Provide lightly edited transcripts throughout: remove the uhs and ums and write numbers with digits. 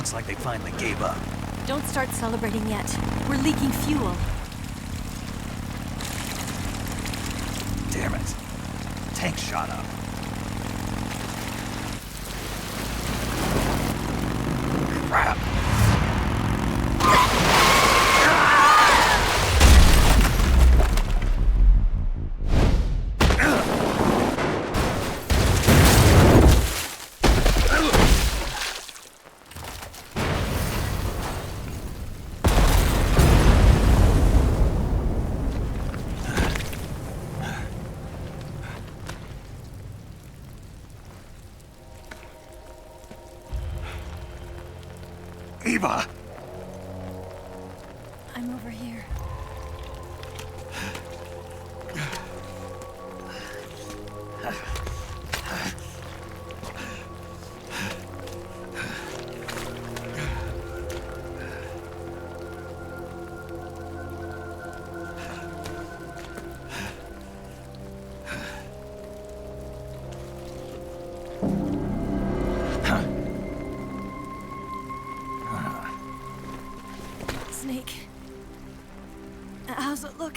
Looks like they finally gave up. Don't start celebrating yet. We're leaking fuel. Damn it. Tank shot up. Crap. Eva! I'm over here. Snake. How's it look?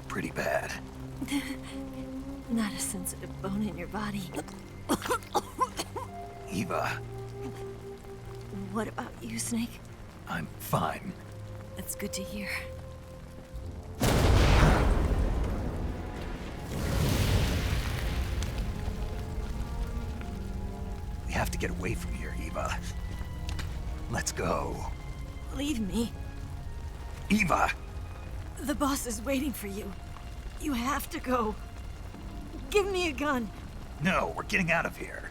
Pretty bad. Not a sensitive bone in your body. Eva, What about you, Snake? I'm fine. That's good to hear. We have to get away from here, Eva. Let's go. Leave me. Eva! The boss is waiting for you. You have to go. Give me a gun. No, we're getting out of here.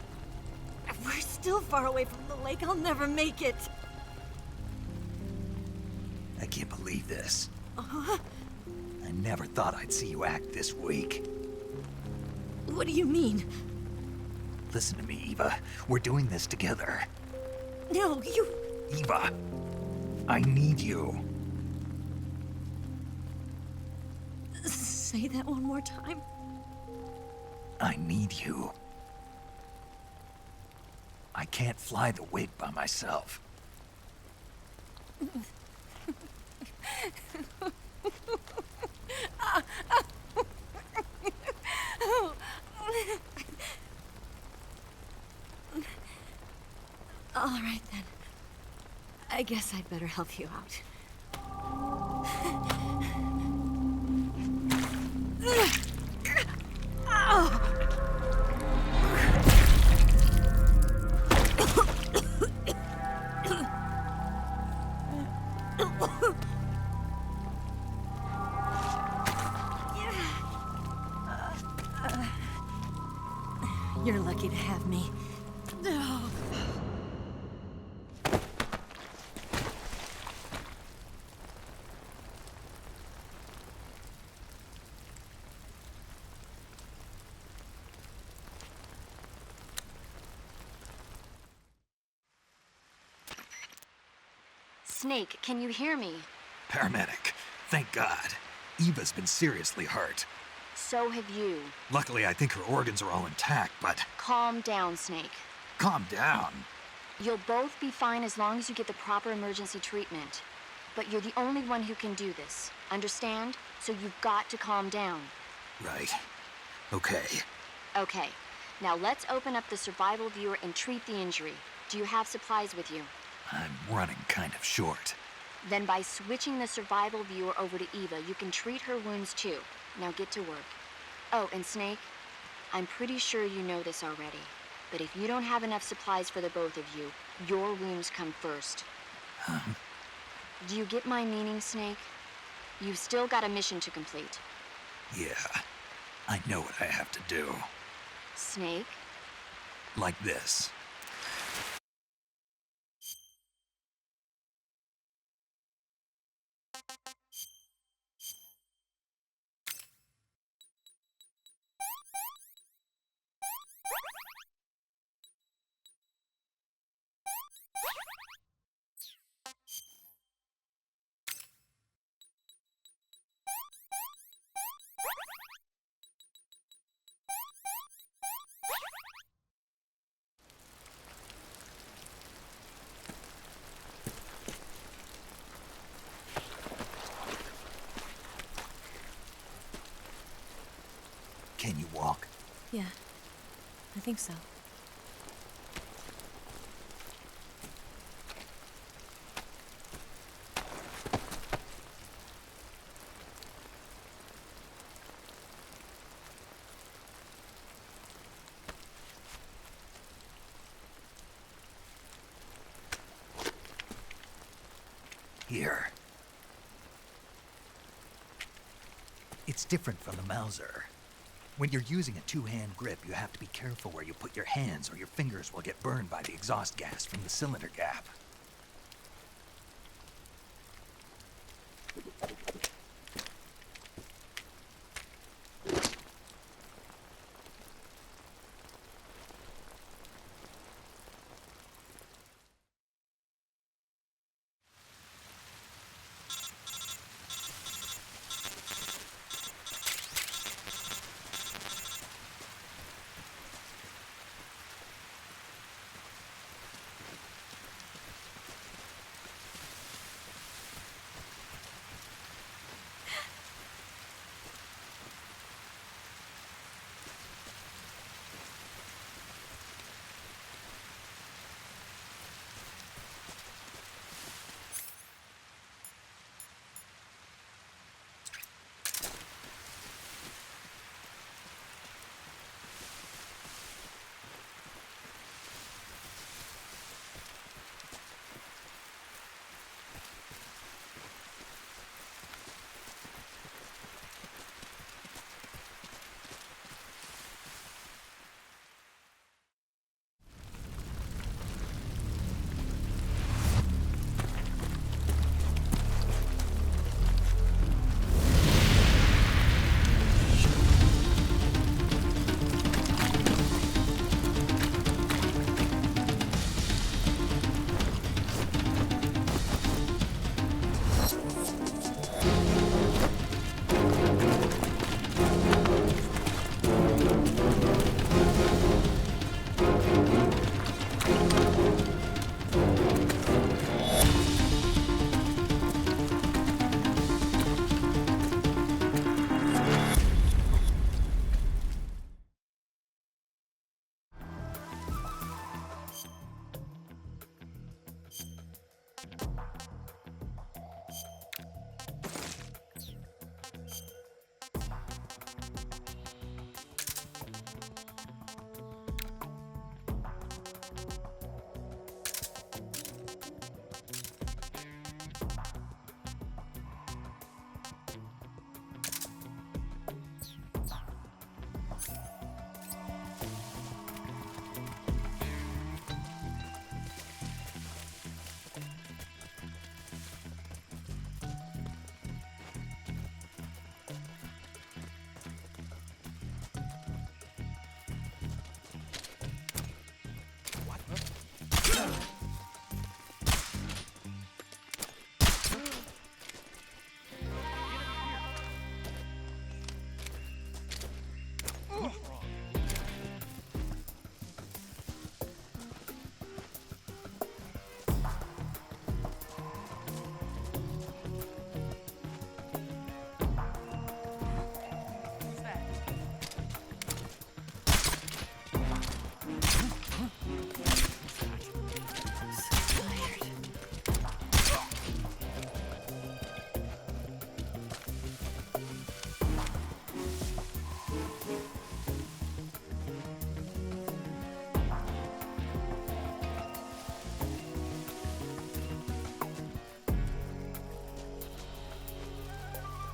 We're still far away from the lake. I'll never make it. I can't believe this. I never thought I'd see you act this weak. What do you mean? Listen to me, Eva. We're doing this together. No, you... Eva, I need you. Say that one more time. I need you. I can't fly the wig by myself. All right, then. I guess I'd better help you out. You're lucky to have me. Snake, can you hear me? Paramedic, thank God. Eva's been seriously hurt. So have you. Luckily, I think her organs are all intact, but Calm down, Snake. calm down. You'll both be fine as long as you get the proper emergency treatment. But you're the only one who can do this. Understand? So you've got to calm down. Right. Okay. Okay. Now let's open up the survival viewer and treat the injury. Do you have supplies with you? I'm running kind of short. Then by switching the survival viewer over to Eva, you can treat her wounds too. Now get to work. Oh, and Snake, I'm pretty sure you know this already, but if you don't have enough supplies for the both of you, your wounds come first. Do you get my meaning, Snake? You've still got a mission to complete. Yeah, I know what I have to do. Snake? Like this. Yeah, I think so. Here. It's different from the Mauser. When you're using a two-hand grip, you have to be careful where you put your hands or your fingers will get burned by the exhaust gas from the cylinder gap.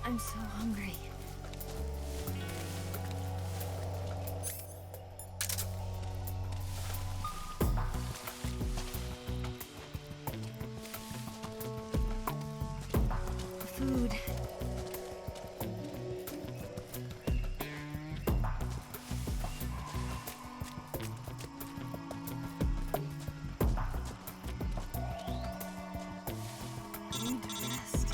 I'm so hungry. Food. Need to rest.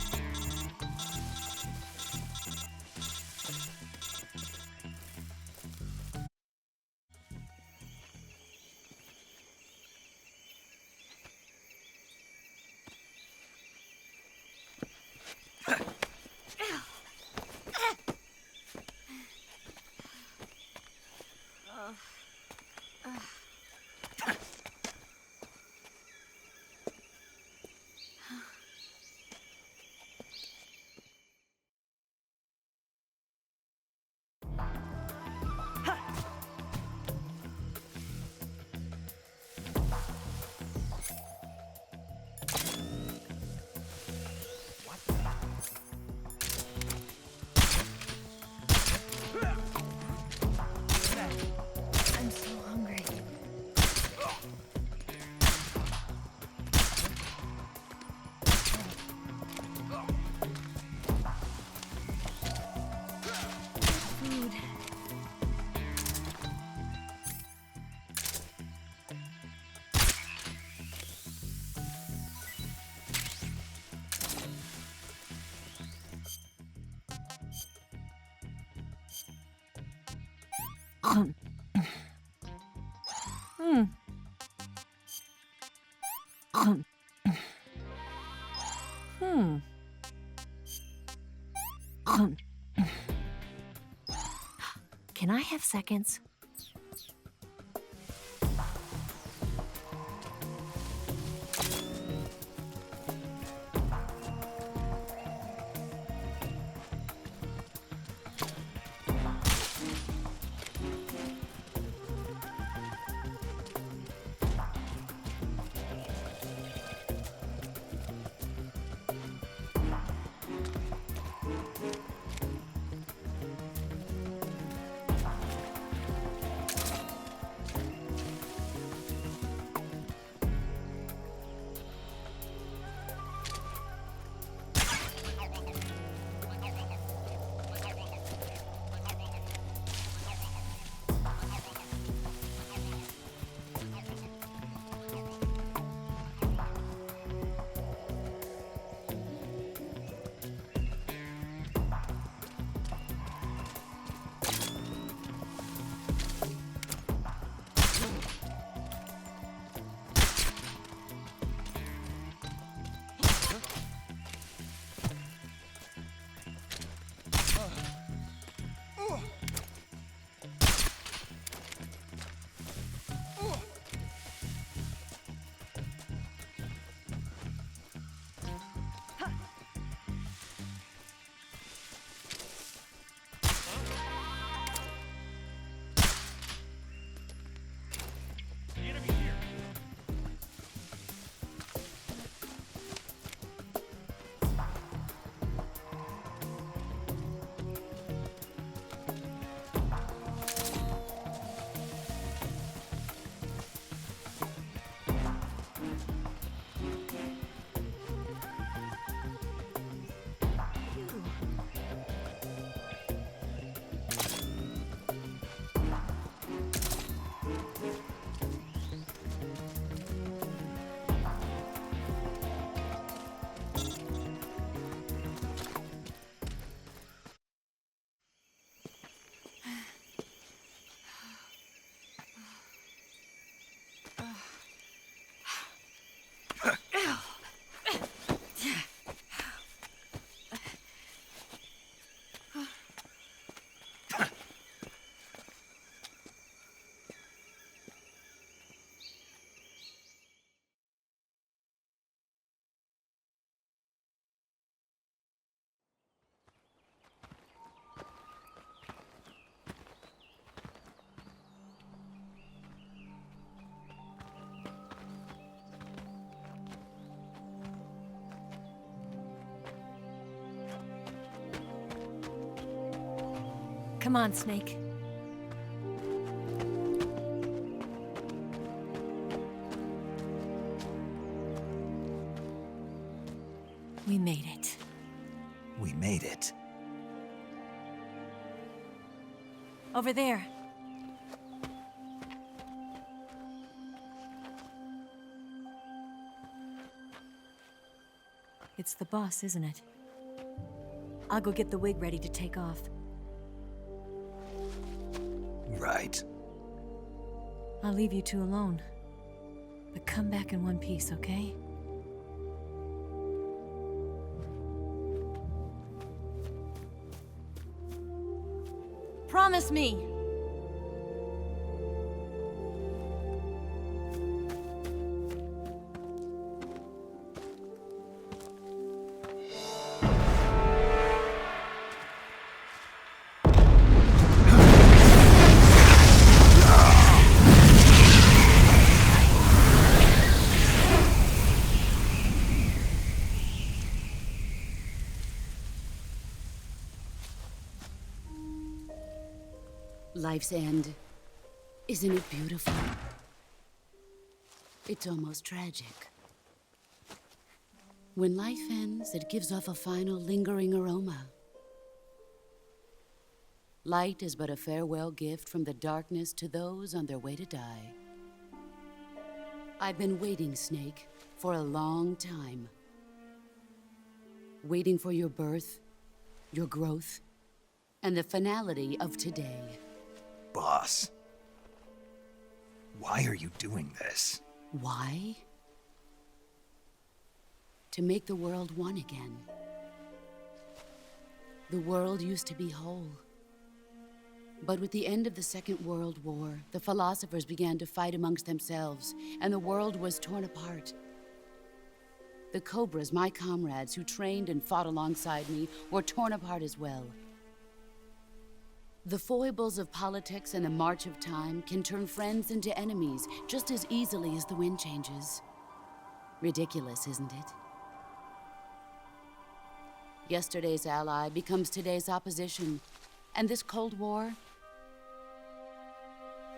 Can I have seconds? Come on, Snake. We made it. We made it. Over there. It's the boss, isn't it? I'll go get the wig ready to take off. Right. I'll leave you two alone. But come back in one piece, okay? Promise me! Life's end. Isn't it beautiful? It's almost tragic. When life ends, it gives off a final lingering aroma. Light is but a farewell gift from the darkness to those on their way to die. I've been waiting, Snake, for a long time. Waiting for your birth, your growth, and the finality of today. Boss. Why are you doing this? Why? to make the world one again. The world used to be whole. But with the end of the Second World War, the philosophers began to fight amongst themselves, and the world was torn apart. The Cobras, my comrades who trained and fought alongside me, were torn apart as well. The foibles of politics and the march of time can turn friends into enemies just as easily as the wind changes. Ridiculous, isn't it? Yesterday's ally becomes today's opposition. And this Cold War?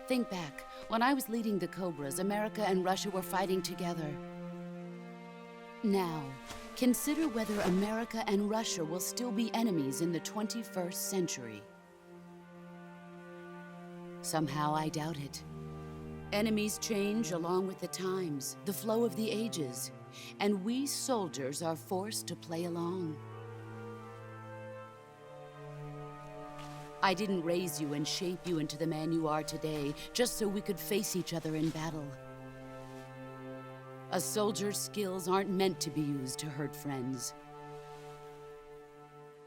Think back. When I was leading the Cobras, America and Russia were fighting together. Now, consider whether America and Russia will still be enemies in the 21st century. Somehow I doubt it. Enemies change along with the times, the flow of the ages, and we soldiers are forced to play along. I didn't raise you and shape you into the man you are today just so we could face each other in battle. A soldier's skills aren't meant to be used to hurt friends.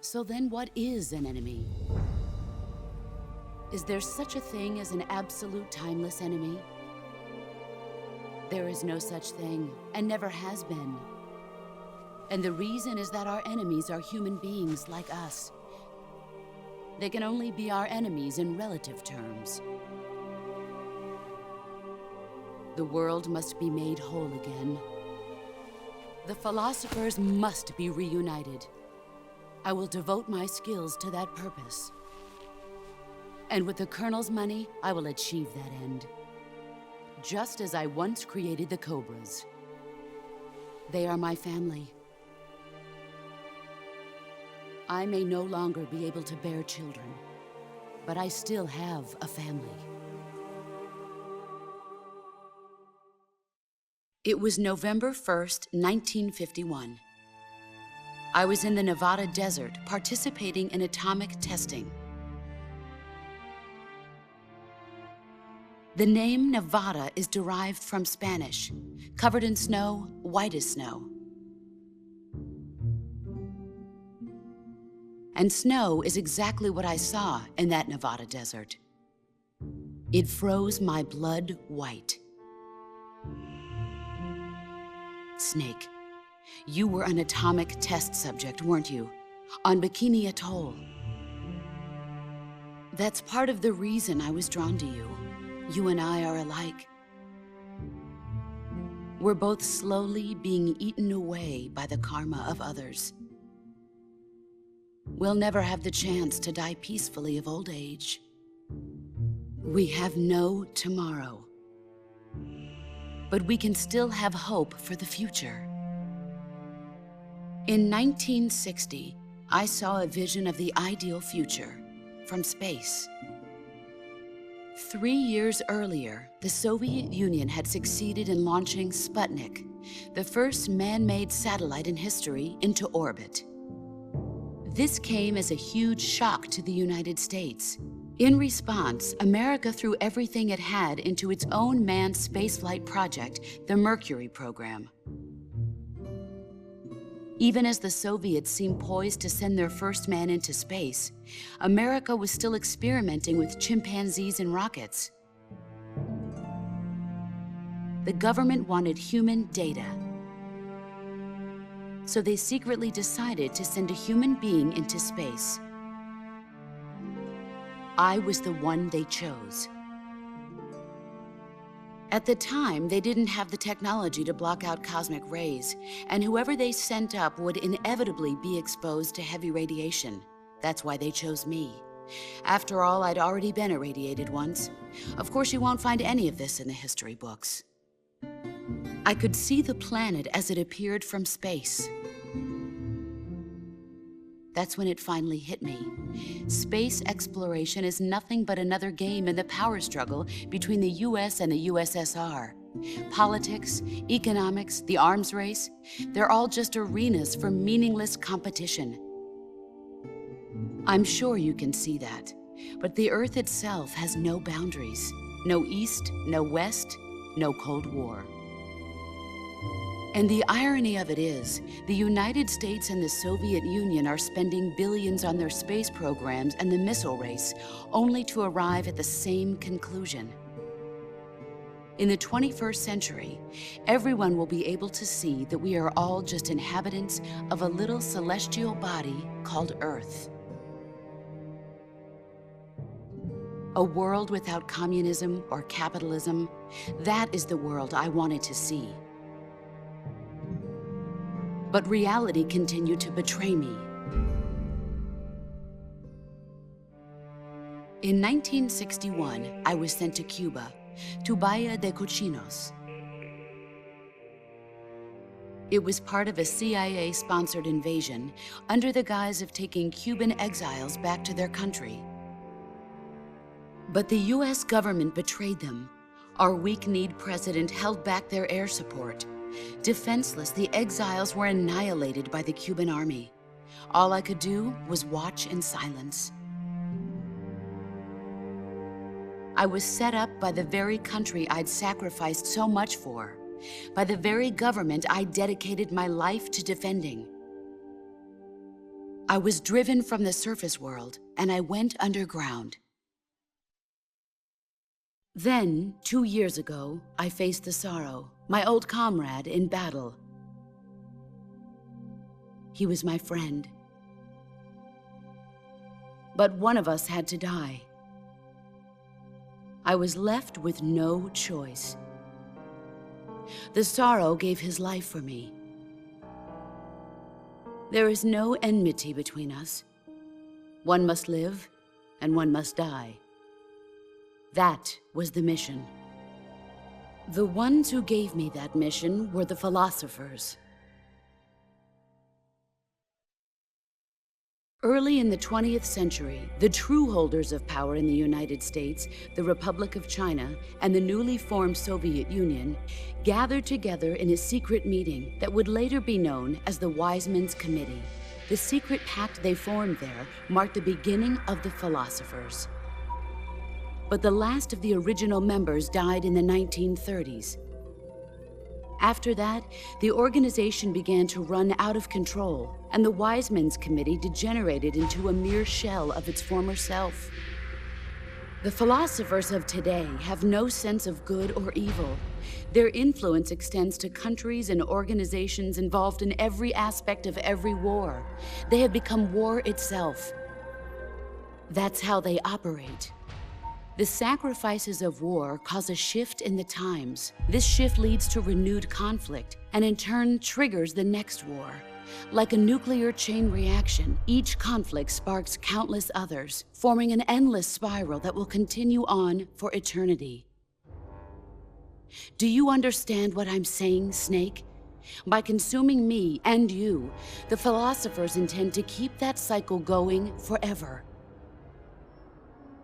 So then what is an enemy? Is there such a thing as an absolute timeless enemy? There is no such thing, and never has been. And the reason is that our enemies are human beings like us. They can only be our enemies in relative terms. The world must be made whole again. The philosophers must be reunited. I will devote my skills to that purpose. And with the Colonel's money, I will achieve that end. Just as I once created the Cobras. They are my family. I may no longer be able to bear children, but I still have a family. It was November 1st, 1951. I was in the Nevada desert participating in atomic testing. The name Nevada is derived from Spanish, covered in snow, white as snow. And snow is exactly what I saw in that Nevada desert. It froze my blood white. Snake, you were an atomic test subject, weren't you? On Bikini Atoll. That's part of the reason I was drawn to you. You and I are alike. We're both slowly being eaten away by the karma of others. We'll never have the chance to die peacefully of old age. We have no tomorrow. But we can still have hope for the future. In 1960, I saw a vision of the ideal future from space. 3 years earlier, the Soviet Union had succeeded in launching Sputnik, the first man-made satellite in history, into orbit. This came as a huge shock to the United States. In response, America threw everything it had into its own manned spaceflight project, the Mercury program. Even as the Soviets seemed poised to send their first man into space, America was still experimenting with chimpanzees and rockets. The government wanted human data. So they secretly decided to send a human being into space. I was the one they chose. At the time, they didn't have the technology to block out cosmic rays, and whoever they sent up would inevitably be exposed to heavy radiation. That's why they chose me. After all, I'd already been irradiated once. Of course, you won't find any of this in the history books. I could see the planet as it appeared from space. That's when it finally hit me. Space exploration is nothing but another game in the power struggle between the US and the USSR. Politics, economics, the arms race, they're all just arenas for meaningless competition. I'm sure you can see that, but the Earth itself has no boundaries. No East, no West, no Cold War. And the irony of it is, the United States and the Soviet Union are spending billions on their space programs and the missile race, only to arrive at the same conclusion. In the 21st century, everyone will be able to see that we are all just inhabitants of a little celestial body called Earth. A world without communism or capitalism, that is the world I wanted to see. But reality continued to betray me. In 1961, I was sent to Cuba, to Bahia de Cochinos. It was part of a CIA-sponsored invasion under the guise of taking Cuban exiles back to their country. But the US government betrayed them. Our weak-kneed president held back their air support. Defenseless, the exiles were annihilated by the Cuban army. All I could do was watch in silence. I was set up by the very country I'd sacrificed so much for, by the very government I dedicated my life to defending. I was driven from the surface world, and I went underground. Then, 2 years ago, I faced the sorrow, my old comrade in battle. He was my friend. But one of us had to die. I was left with no choice. The sorrow gave his life for me. There is no enmity between us. One must live, and one must die. That was the mission. The ones who gave me that mission were the philosophers. Early in the 20th century, the true holders of power in the United States, the Republic of China, and the newly formed Soviet Union gathered together in a secret meeting that would later be known as the Wise Men's Committee. The secret pact they formed there marked the beginning of the philosophers. But the last of the original members died in the 1930s. After that, the organization began to run out of control, and the Wise Men's Committee degenerated into a mere shell of its former self. The philosophers of today have no sense of good or evil. Their influence extends to countries and organizations involved in every aspect of every war. They have become war itself. That's how they operate. The sacrifices of war cause a shift in the times. This shift leads to renewed conflict, and in turn triggers the next war. Like a nuclear chain reaction, each conflict sparks countless others, forming an endless spiral that will continue on for eternity. Do you understand what I'm saying, Snake? By consuming me and you, the philosophers intend to keep that cycle going forever.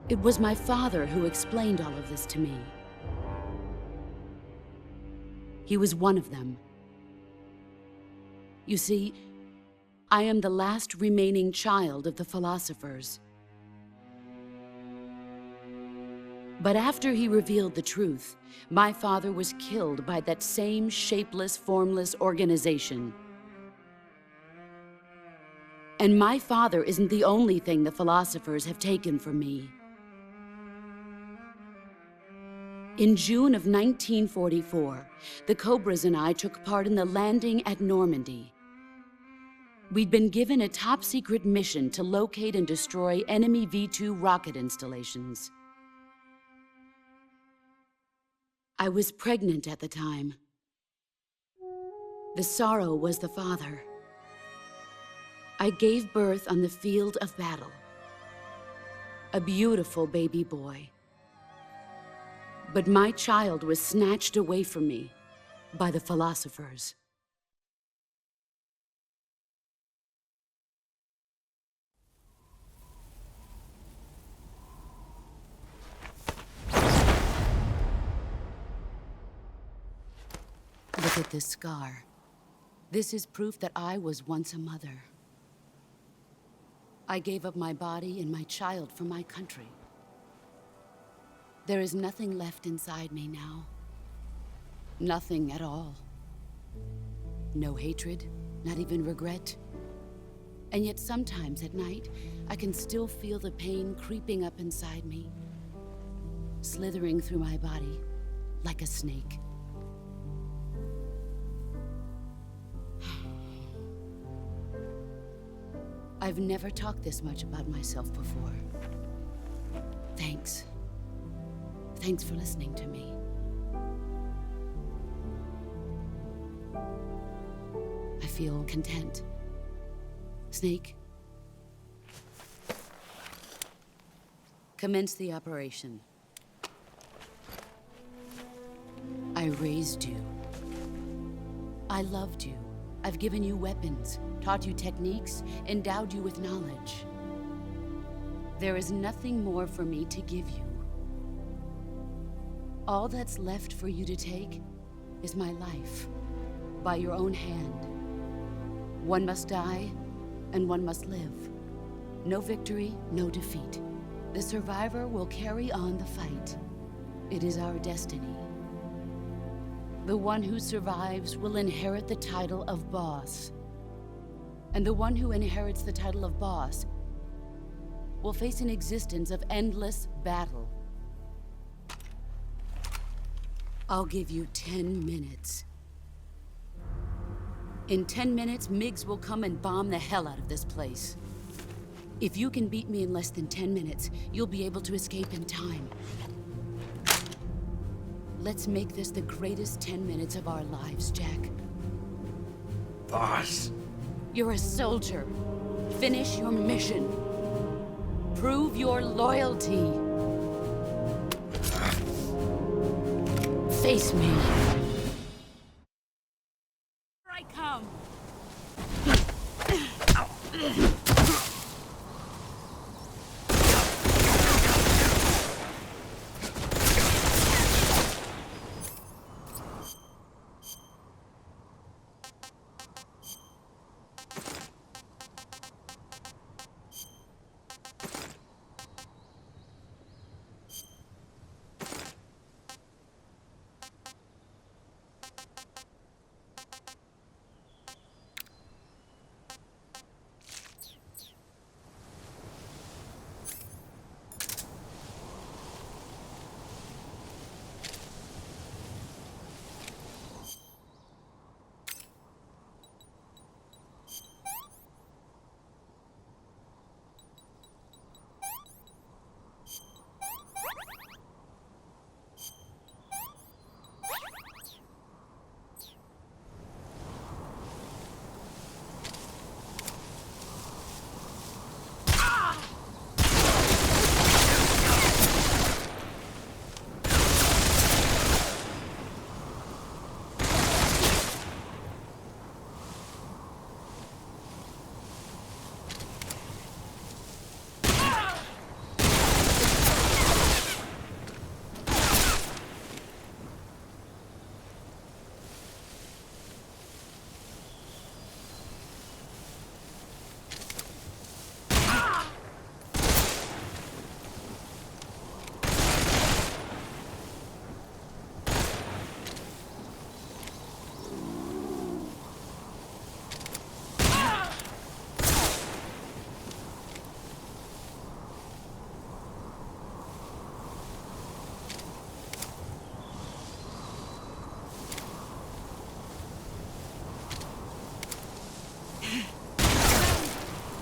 It was my father who explained all of this to me. He was one of them. You see, I am the last remaining child of the philosophers. But after he revealed the truth, my father was killed by that same shapeless, formless organization. And my father isn't the only thing the philosophers have taken from me. In June of 1944, the Cobras and I took part in the landing at Normandy. We'd been given a top-secret mission to locate and destroy enemy V-2 rocket installations. I was pregnant at the time. The sorrow was the father. I gave birth on the field of battle. A beautiful baby boy. But my child was snatched away from me by the philosophers. Look at this scar. This is proof that I was once a mother. I gave up my body and my child for my country. There is nothing left inside me now. Nothing at all. No hatred, not even regret. And yet sometimes at night, I can still feel the pain creeping up inside me, slithering through my body like a snake. I've never talked this much about myself before. Thanks. Thanks for listening to me. I feel content. Snake, commence the operation. I raised you. I loved you. I've given you weapons, taught you techniques, endowed you with knowledge. There is nothing more for me to give you. All that's left for you to take is my life, by your own hand. One must die, and one must live. No victory, no defeat. The survivor will carry on the fight. It is our destiny. The one who survives will inherit the title of boss. And the one who inherits the title of boss will face an existence of endless battle. I'll give you 10 minutes. In 10 minutes, MiGs will come and bomb the hell out of this place. If you can beat me in less than 10 minutes, you'll be able to escape in time. Let's make this the greatest 10 minutes of our lives, Jack. Boss. You're a soldier. Finish your mission. Prove your loyalty. Face me. Here I come.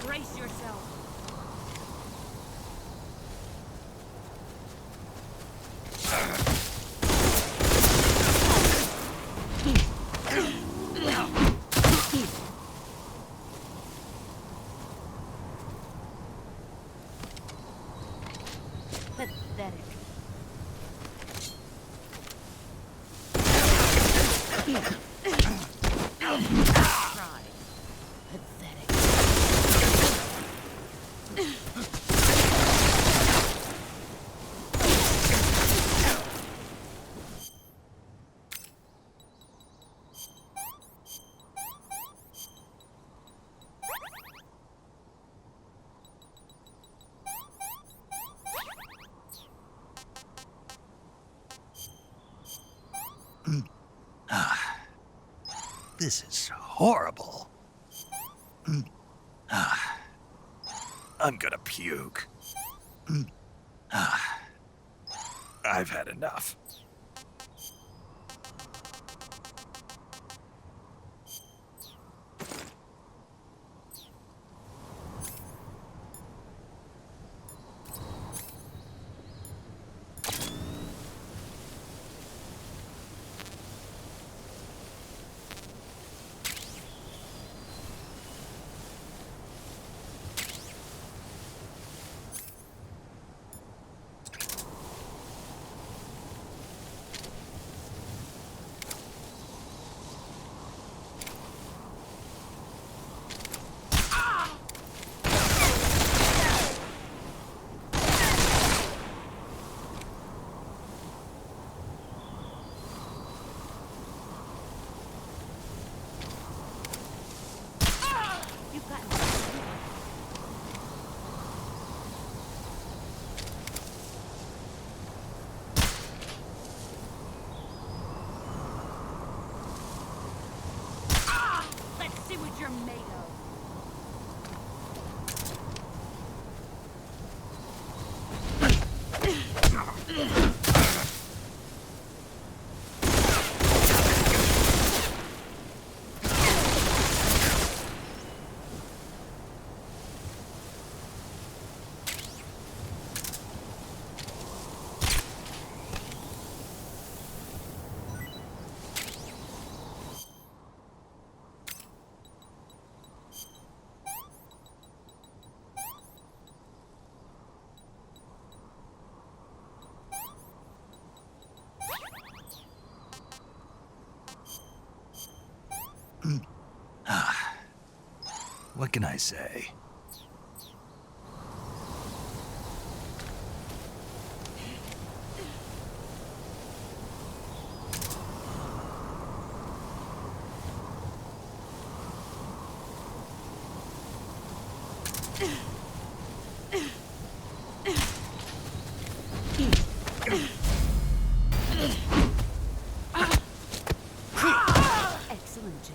Brace yourself. Pathetic. Try. Pathetic. This is horrible. I'm gonna puke. I've had enough. What can I say? Excellent, Jack.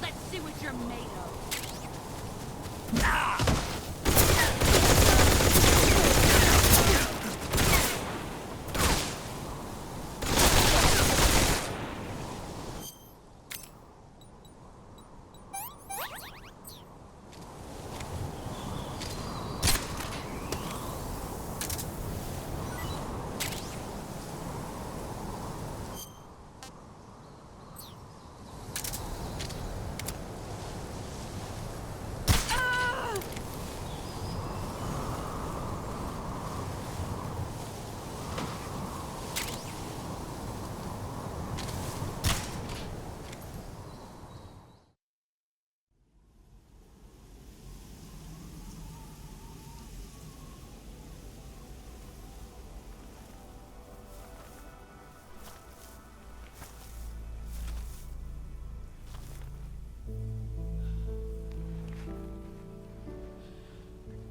Let's see what you're made of.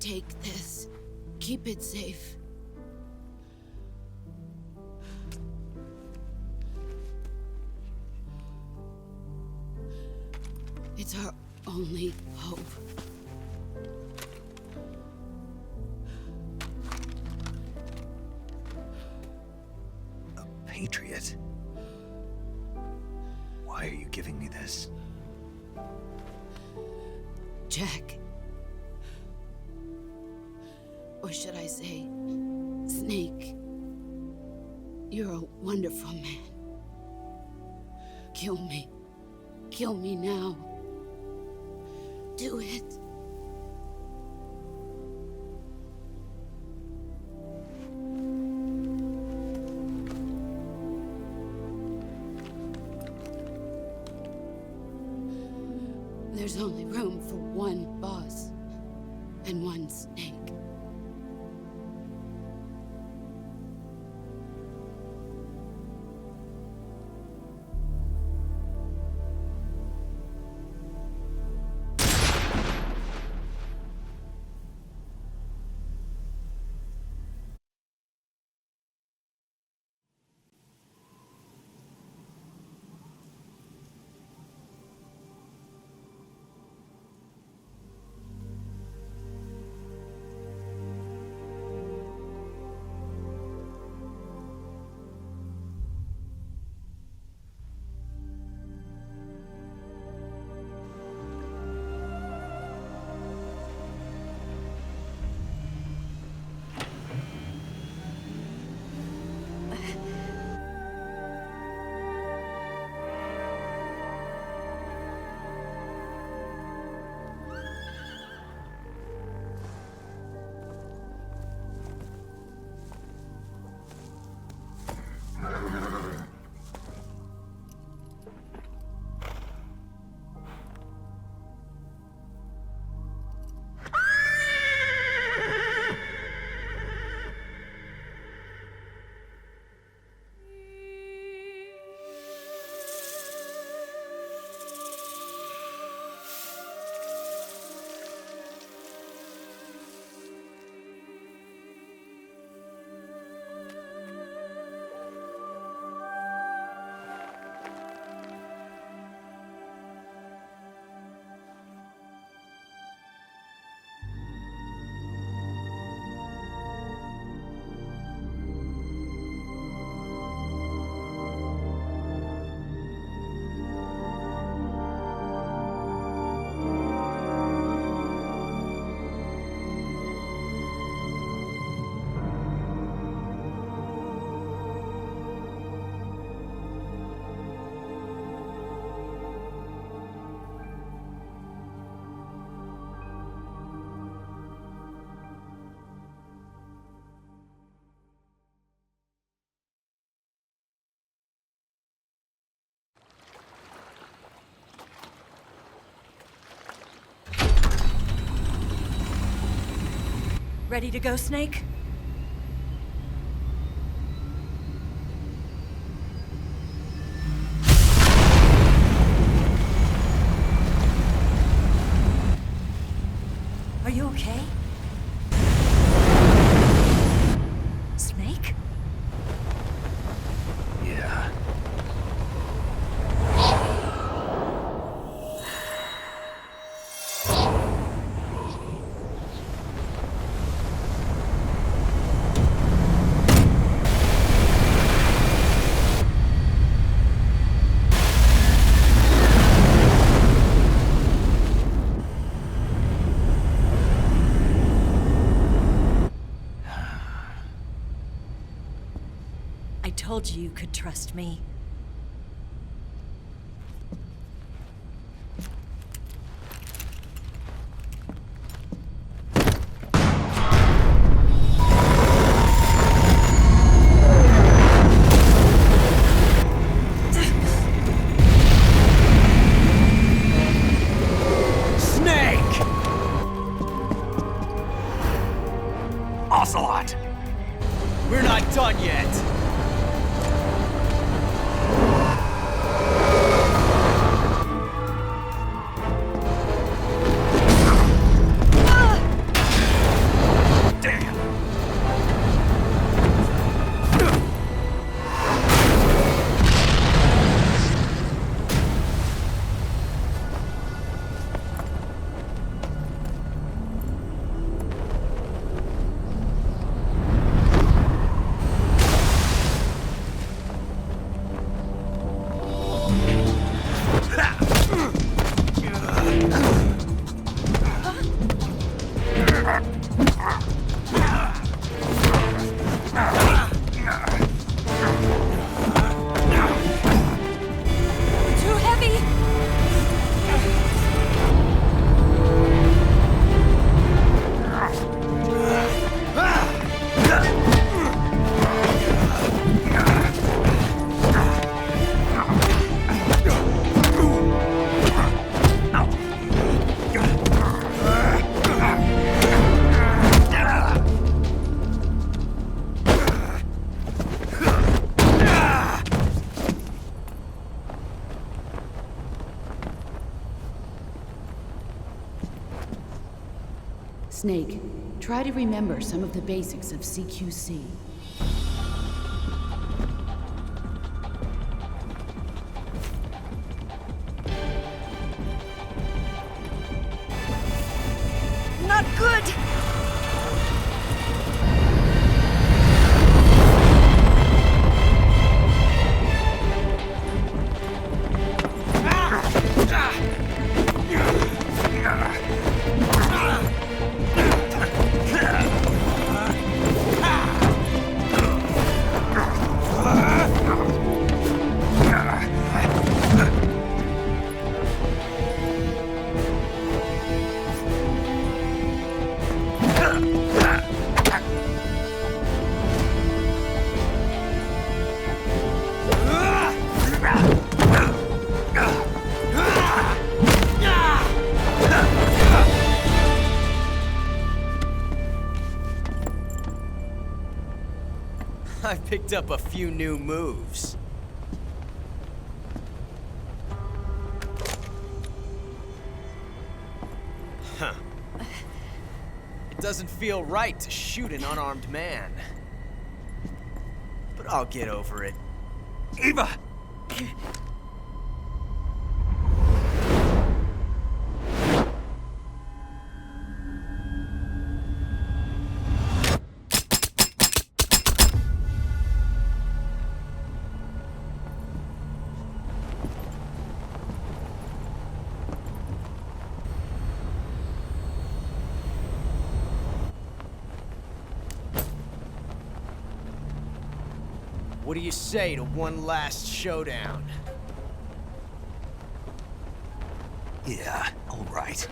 Take this. Keep it safe. It's our only hope. A patriot? Why are you giving me this? Jack. Or should I say, Snake. You're a wonderful man. Kill me. Kill me now. Do it. There's only room for one boss and one snake. Ready to go, Snake? Are you okay? Snake? Yeah. I told you you could trust me. Snake! Ocelot! We're not done yet. Damn! Too heavy! Snake, try to remember some of the basics of CQC. Not good! I picked up a few new moves. Huh. It doesn't feel right to shoot an unarmed man. But I'll get over it. Eva! What do you say to one last showdown? Yeah, all right.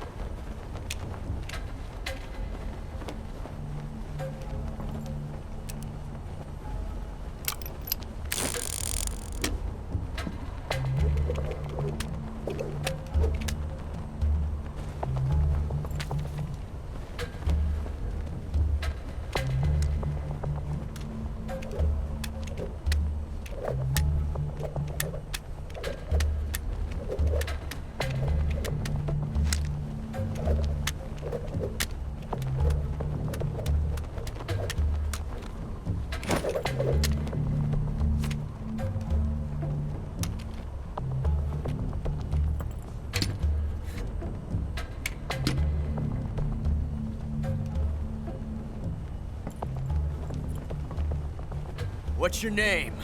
What's your name?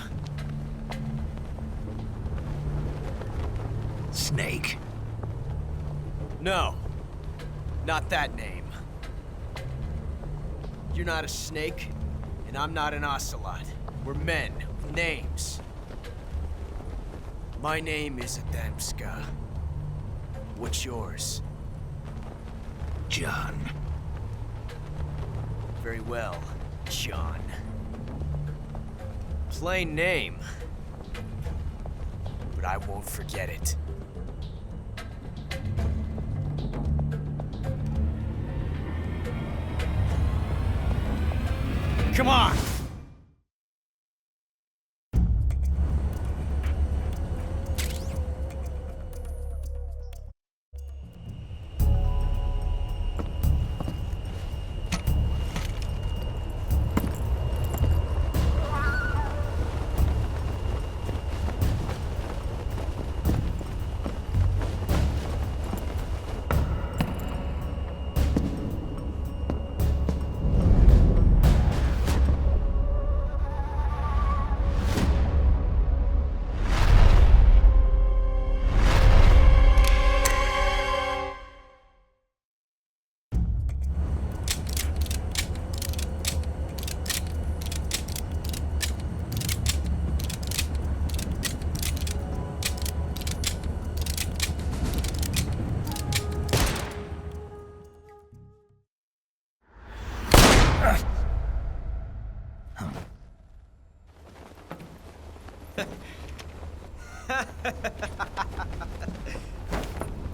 Snake. No. Not that name. You're not a snake, and I'm not an ocelot. We're men with names. My name is Adamska. What's yours? John. Very well, John. Plain name. But I won't forget it. Come on!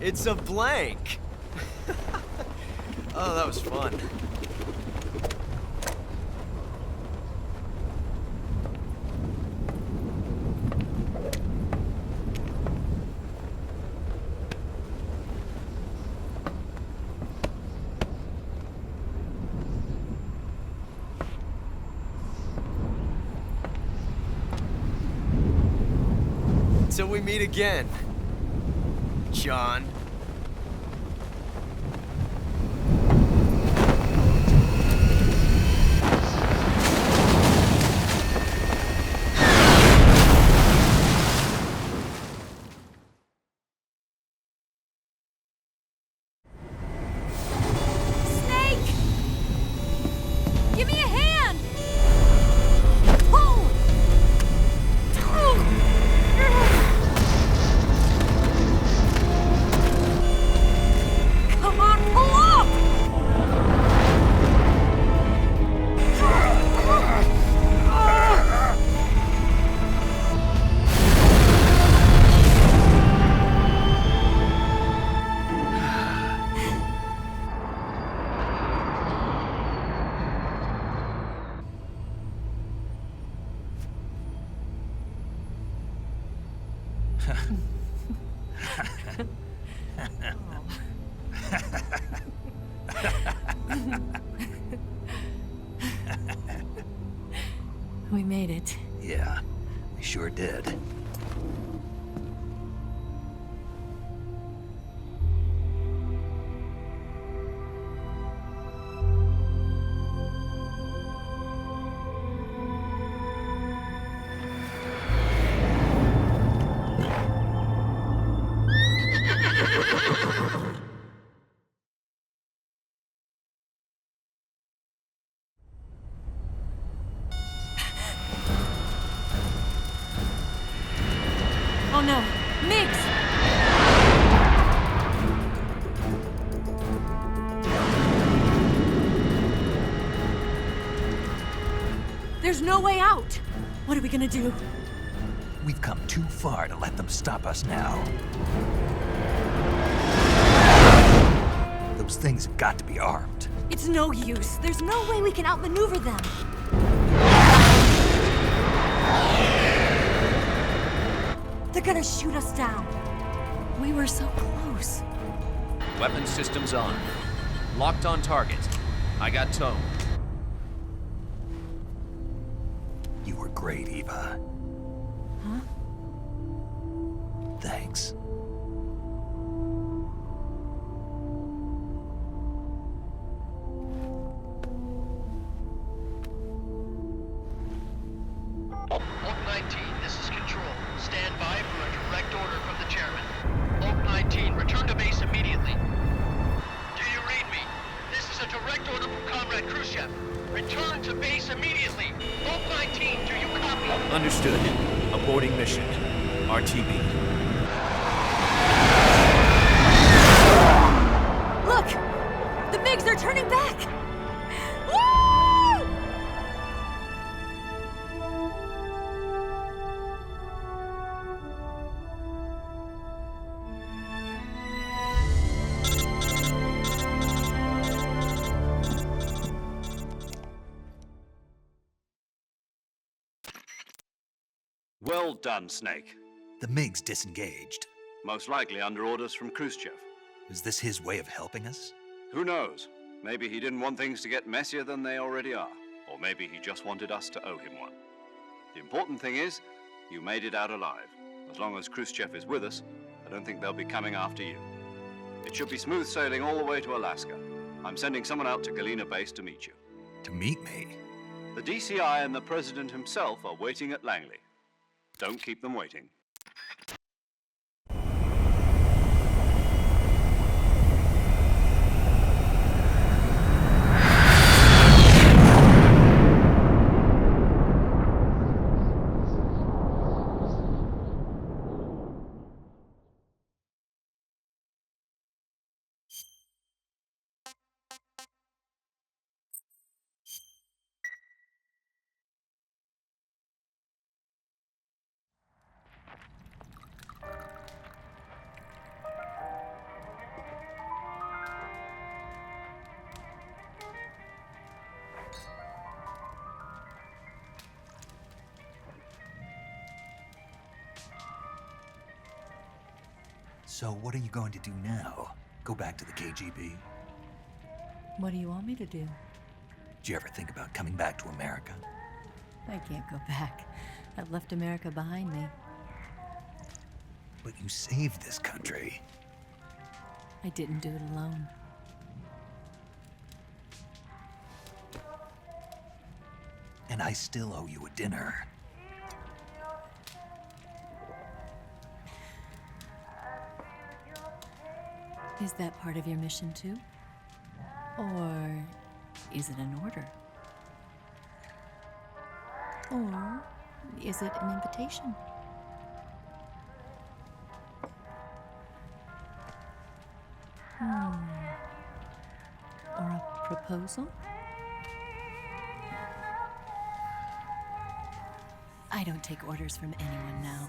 It's a blank. Oh, that was fun. Until we meet again, John. Snake! Give me a hand! Pull! Come on, pull up! We made it. Yeah, we sure did. Oh no, Miggs! There's no way out! What are we gonna do? We've come too far to let them stop us now. Those things have got to be armed. It's no use. There's no way we can outmaneuver them. They're gonna shoot us down. We were so close. Weapon systems on. Locked on target. I got tone. You were great, Eva. Huh? Thanks. Oak 19, this is Control. Stand by for a direct order from the chairman. Oak 19, return to base immediately. Do you read me? This is a direct order from Comrade Khrushchev. Return to base immediately. Oak 19, do you copy? Understood. Aborting mission. RTB. Look! The MiGs are turning back! Woo! Well done, Snake. The MiGs disengaged. Most likely under orders from Khrushchev. Is this his way of helping us? Who knows? Maybe he didn't want things to get messier than they already are. Or maybe he just wanted us to owe him one. The important thing is, you made it out alive. As long as Khrushchev is with us, I don't think they'll be coming after you. It should be smooth sailing all the way to Alaska. I'm sending someone out to Galena Base to meet you. To meet me? The DCI and the President himself are waiting at Langley. Don't keep them waiting. So what are you going to do now? Go back to the KGB? What do you want me to do? Did you ever think about coming back to America? I can't go back. I've left America behind me. But you saved this country. I didn't do it alone. And I still owe you a dinner. Is that part of your mission too? Or is it an order? Or is it an invitation? Or a proposal? I don't take orders from anyone now.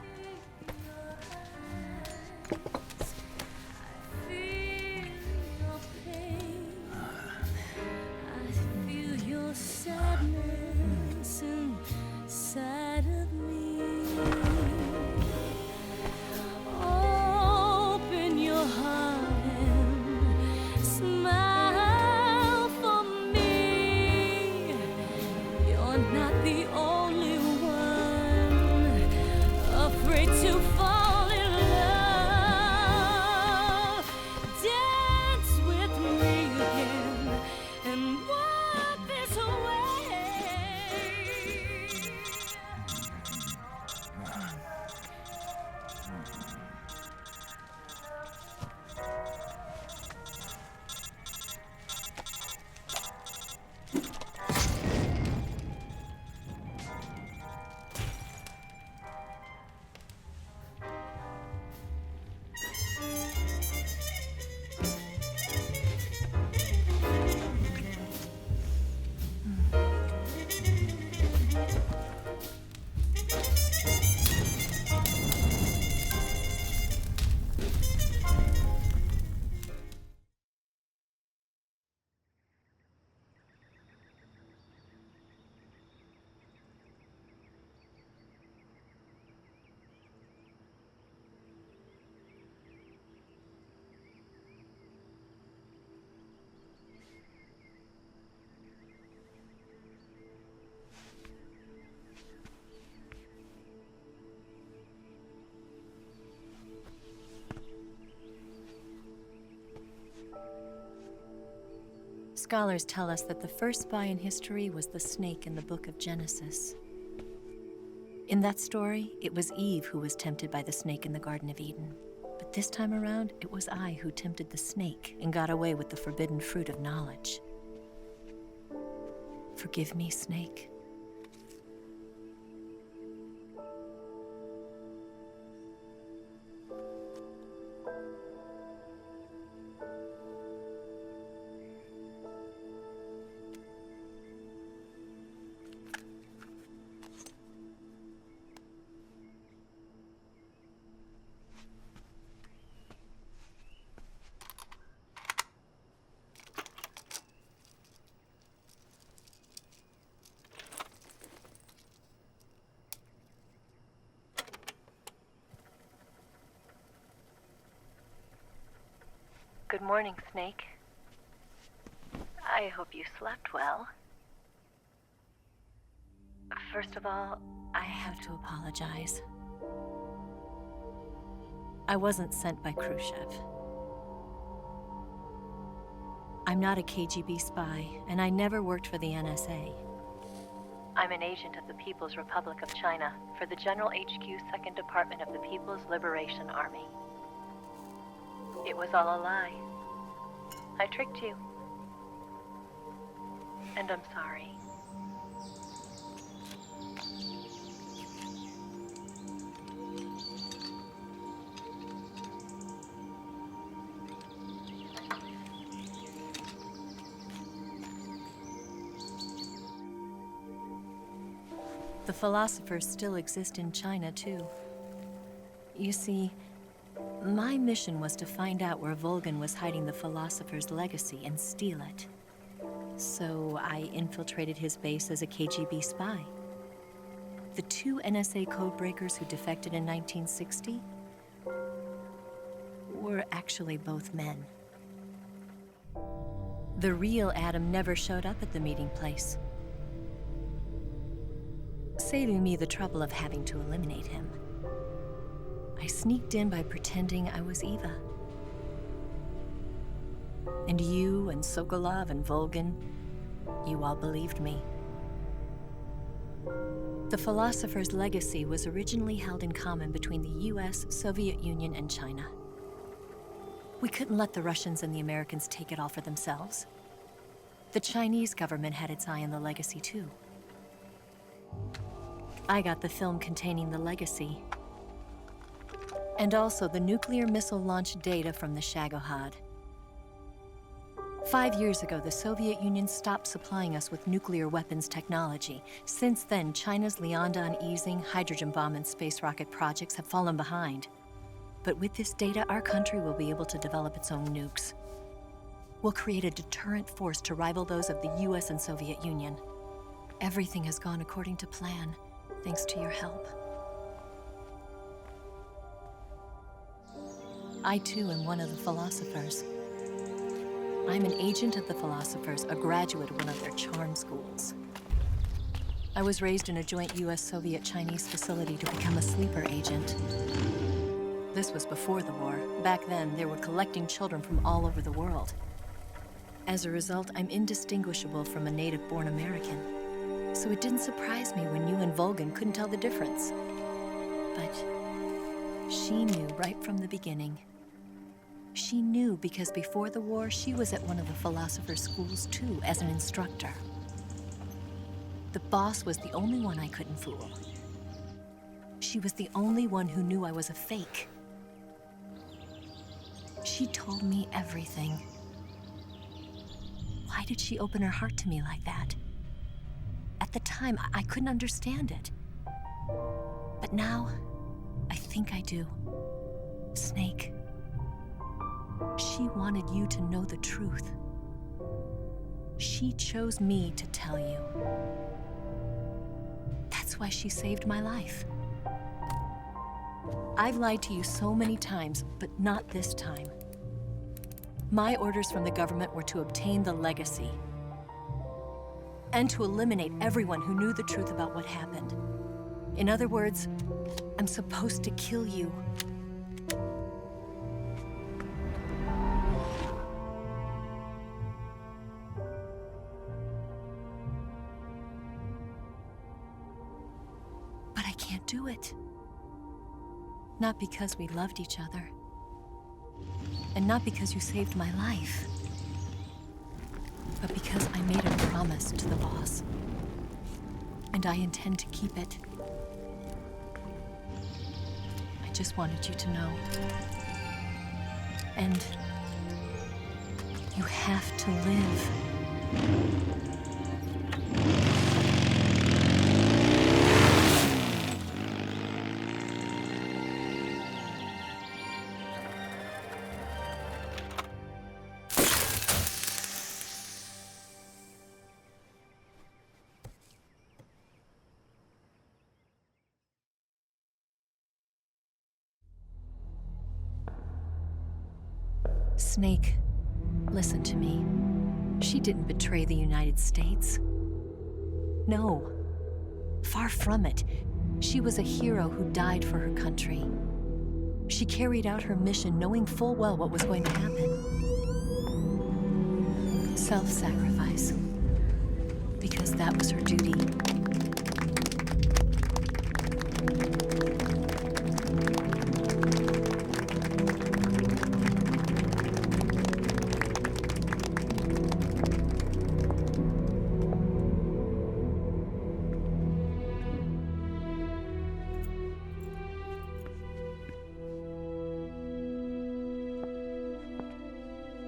Scholars tell us that the first spy in history was the snake in the book of Genesis. In that story, it was Eve who was tempted by the snake in the Garden of Eden. But this time around, it was I who tempted the snake and got away with the forbidden fruit of knowledge. Forgive me, Snake. Good morning, Snake. I hope you slept well. First of all, I have to apologize. I wasn't sent by Khrushchev. I'm not a KGB spy, and I never worked for the NSA. I'm an agent of the People's Republic of China for the General HQ 2nd Department of the People's Liberation Army. It was all a lie. I tricked you. And I'm sorry. The philosophers still exist in China, too. You see, my mission was to find out where Volgan was hiding the philosopher's legacy and steal it. So I infiltrated his base as a KGB spy. The two NSA codebreakers who defected in 1960 were actually both men. The real Adam never showed up at the meeting place, saving me the trouble of having to eliminate him. I sneaked in by pretending I was Eva. And you and Sokolov and Volgan, you all believed me. The philosopher's legacy was originally held in common between the US, Soviet Union, and China. We couldn't let the Russians and the Americans take it all for themselves. The Chinese government had its eye on the legacy too. I got the film containing the legacy, and also the nuclear missile launch data from the Shagohod. 5 years ago, the Soviet Union stopped supplying us with nuclear weapons technology. Since then, China's Liaodong easing, hydrogen bomb, and space rocket projects have fallen behind. But with this data, our country will be able to develop its own nukes. We'll create a deterrent force to rival those of the US and Soviet Union. Everything has gone according to plan, thanks to your help. I too am one of the philosophers. I'm an agent of the philosophers, a graduate of one of their charm schools. I was raised in a joint US-Soviet-Chinese facility to become a sleeper agent. This was before the war. Back then, they were collecting children from all over the world. As a result, I'm indistinguishable from a native-born American. So it didn't surprise me when you and Volgan couldn't tell the difference. But she knew right from the beginning. She knew because before the war, she was at one of the philosopher's schools too, as an instructor. The boss was the only one I couldn't fool. She was the only one who knew I was a fake. She told me everything. Why did she open her heart to me like that? At the time, I couldn't understand it. But now, I think I do. Snake. She wanted you to know the truth. She chose me to tell you. That's why she saved my life. I've lied to you so many times, but not this time. My orders from the government were to obtain the legacy and to eliminate everyone who knew the truth about what happened. In other words, I'm supposed to kill you. But I can't can't do it. Not because we loved each other. And not because you saved my life. But because I made a promise to the boss. And I intend to keep it. I just wanted you to know. And you have to live. Snake, listen to me. She didn't betray the United States. No, far from it. She was a hero who died for her country. She carried out her mission knowing full well what was going to happen. Self-sacrifice. Because that was her duty.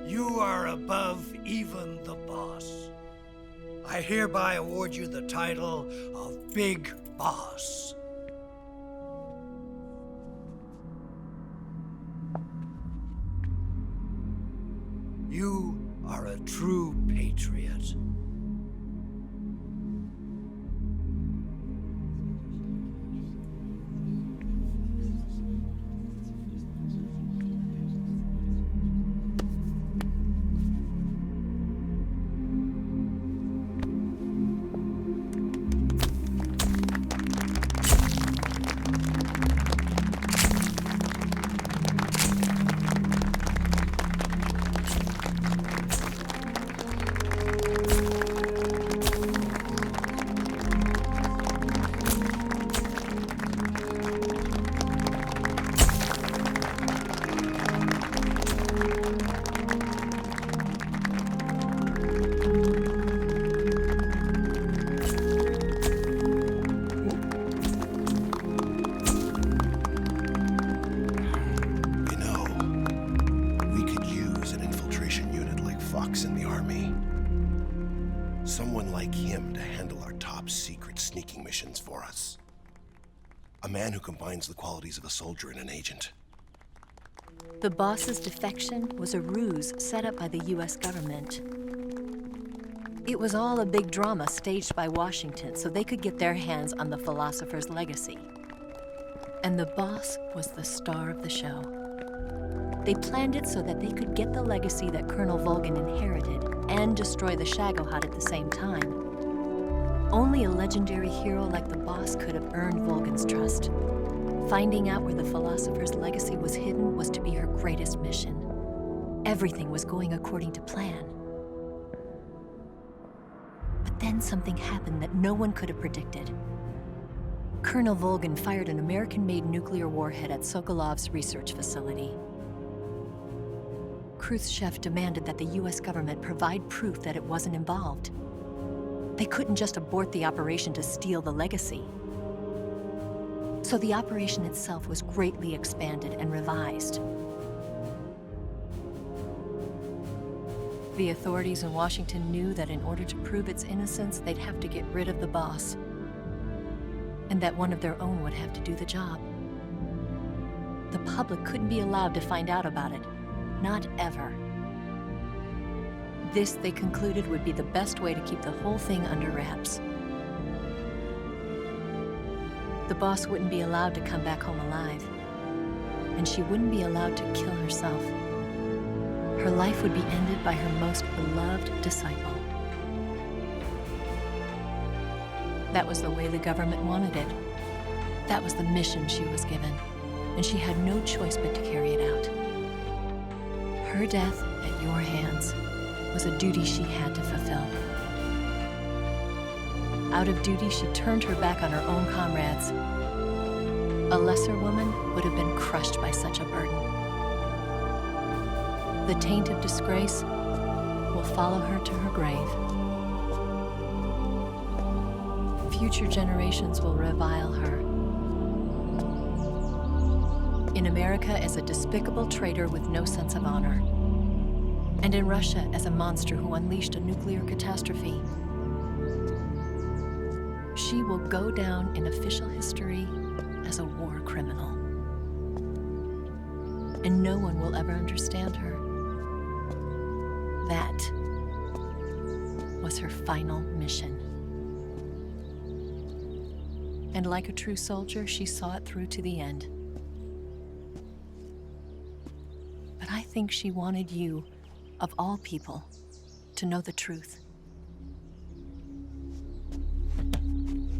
You are above even the boss. I hereby award you the title of Big Boss. You are a true patriot. In the Army. Someone like him to handle our top secret sneaking missions for us. A man who combines the qualities of a soldier and an agent. The boss's defection was a ruse set up by the US government. It was all a big drama staged by Washington so they could get their hands on the philosopher's legacy. And the boss was the star of the show. They planned it so that they could get the legacy that Colonel Volgin inherited and destroy the Shagohod at the same time. Only a legendary hero like the boss could have earned Volgin's trust. Finding out where the philosopher's legacy was hidden was to be her greatest mission. Everything was going according to plan. But then something happened that no one could have predicted. Colonel Volgin fired an American-made nuclear warhead at Sokolov's research facility. Khrushchev demanded that the US government provide proof that it wasn't involved. They couldn't just abort the operation to steal the legacy. So the operation itself was greatly expanded and revised. The authorities in Washington knew that in order to prove its innocence, they'd have to get rid of the boss, and that one of their own would have to do the job. The public couldn't be allowed to find out about it. Not ever. This, they concluded, would be the best way to keep the whole thing under wraps. The boss wouldn't be allowed to come back home alive, and she wouldn't be allowed to kill herself. Her life would be ended by her most beloved disciple. That was the way the government wanted it. That was the mission she was given, and she had no choice but to carry it out. Her death at your hands was a duty she had to fulfill. Out of duty, she turned her back on her own comrades A lesser woman would have been crushed by such a burden. The taint of disgrace will follow her to her grave. Future generations will revile her. In America as a despicable traitor with no sense of honor. And in Russia as a monster who unleashed a nuclear catastrophe. She will go down in official history as a war criminal. And no one will ever understand her. That was her final mission. And like a true soldier, she saw it through to the end. But I think she wanted you, of all people, to know the truth.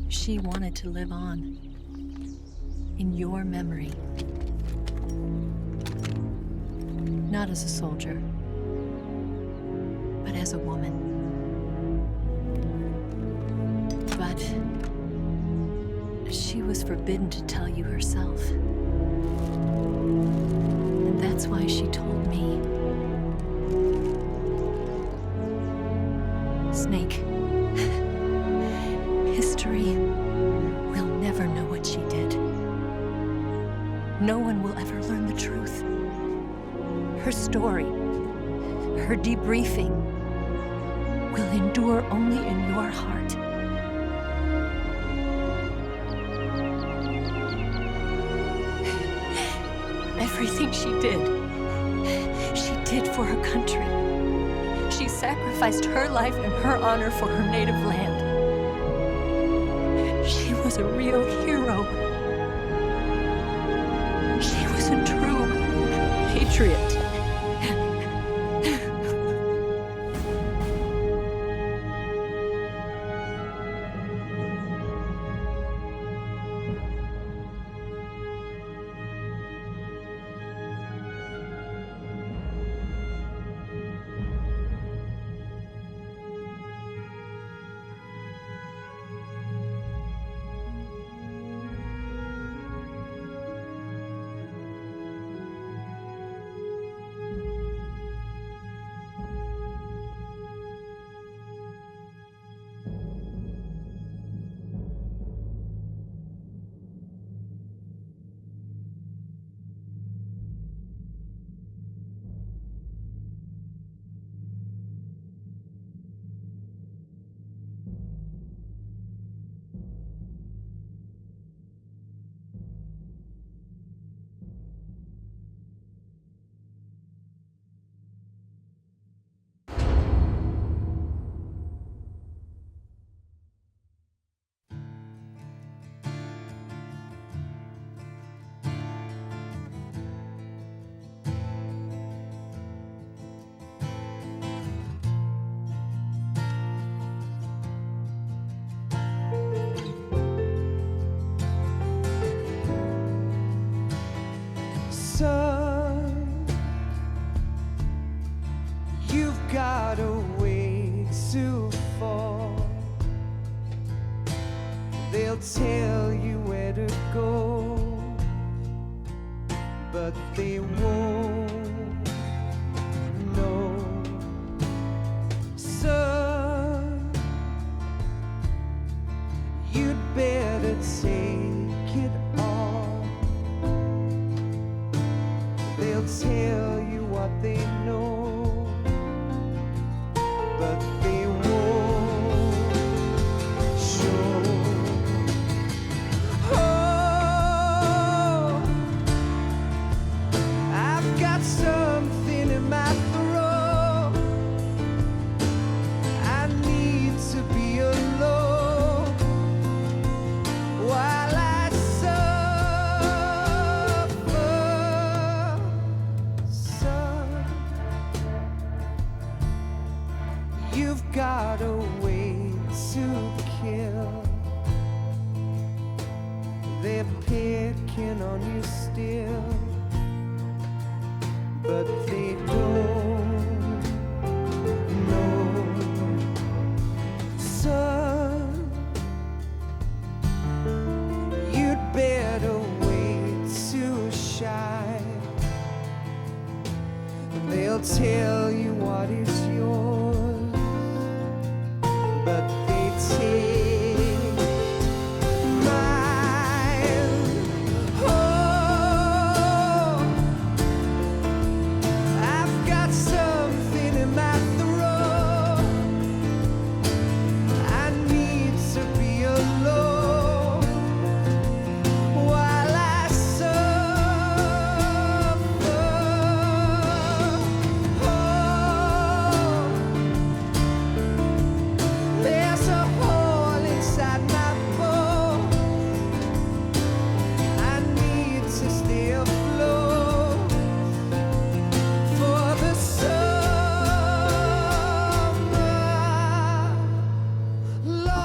She wanted to live on in your memory. Not as a soldier, but as a woman. But she was forbidden to tell you herself. And that's why she told me. Snake, history will never know what she did. No one will ever learn the truth. Her story, her debriefing, will endure only in your heart. Everything she did for her country. She sacrificed her life and her honor for her native land. She was a real hero. She was a true patriot. Son, you've got a ways to fall. They'll tell you where to go, but they won't know. Son, you'd better take it on. They'll tell you what they know, but they won't show. Oh, I've got something in my throat. I need to be alone while I suffer. Son, you've got a way to kill. They're picking on you still, but they don't know. Son, you'd better wait. shy. They'll tell you what is yours, but they take mine. Oh, I've got something in my throat. I need to be alone while I suffer. Oh, there's a hole inside my bones. I need to stay afloat for the summer, Lord.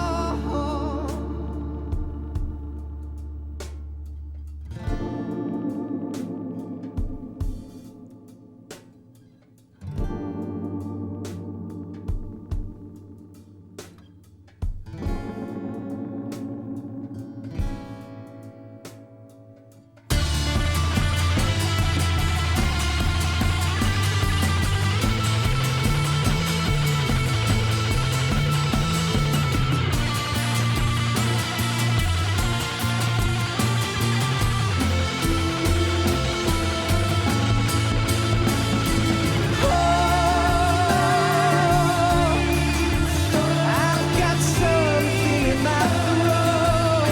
I've got something in my throat.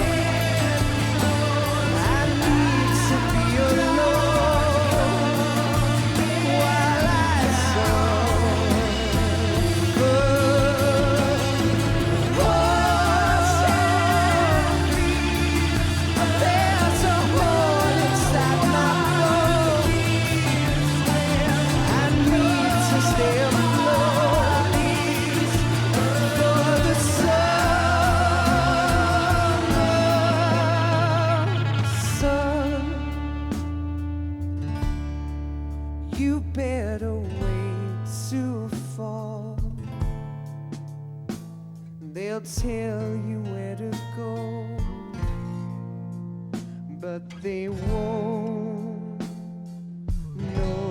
I need to be alone while I suffer. There's a hole inside my bones. I need to stay afloat for the summer sun. You better wait to fall. They'll tell you where to go, but they won't know.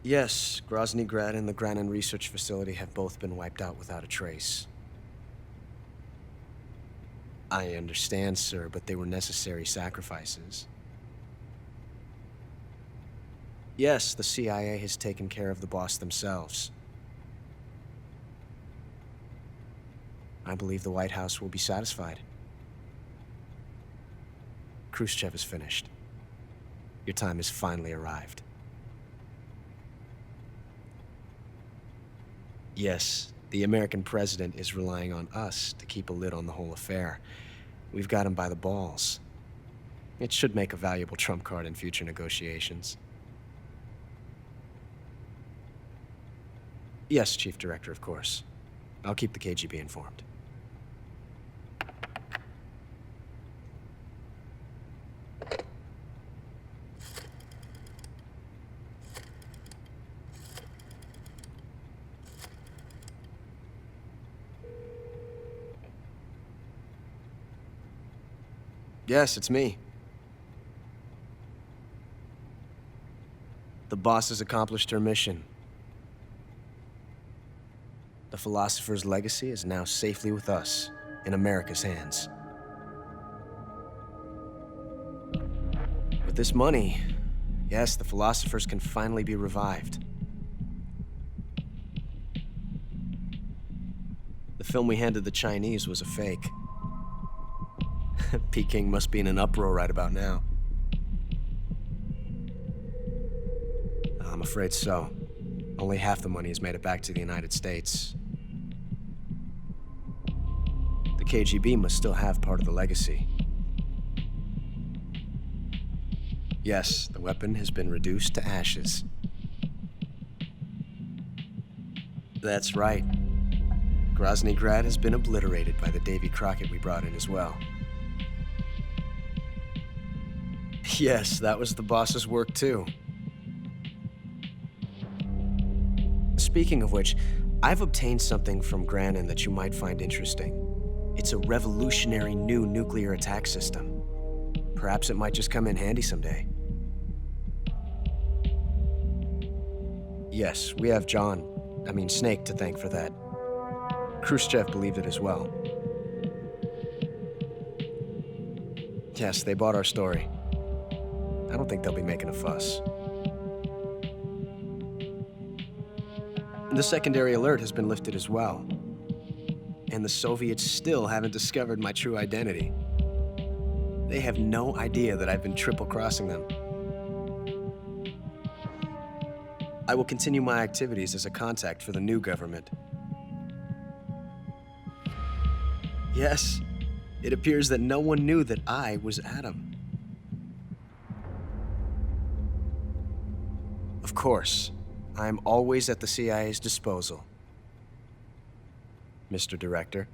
Yes, Grozny Grad and the Granin Research Facility have both been wiped out without a trace. I understand, sir, but they were necessary sacrifices. Yes, the CIA has taken care of the boss themselves. I believe the White House will be satisfied. Khrushchev is finished. Your time has finally arrived. Yes, the American president is relying on us to keep a lid on the whole affair. We've got him by the balls. It should make a valuable trump card in future negotiations. Yes, Chief Director, of course. I'll keep the KGB informed. Yes, it's me. The boss has accomplished her mission. The philosopher's legacy is now safely with us, in America's hands. With this money, yes, the philosophers can finally be revived. The film we handed the Chinese was a fake. Peking must be in an uproar right about now. I'm afraid so. Only half the money has made it back to the United States. The KGB must still have part of the legacy. Yes, the weapon has been reduced to ashes. That's right. Grozny Grad has been obliterated by the Davy Crockett we brought in as well. Yes, that was the boss's work too. Speaking of which, I've obtained something from Granin that you might find interesting. It's a revolutionary new nuclear attack system. Perhaps it might just come in handy someday. Yes, we have Snake to thank for that. Khrushchev believed it as well. Yes, they bought our story. I don't think they'll be making a fuss. The secondary alert has been lifted as well. And the Soviets still haven't discovered my true identity. They have no idea that I've been triple-crossing them. I will continue my activities as a contact for the new government. Yes, it appears that no one knew that I was Adam. Of course, I am always at the CIA's disposal, Mr. Director.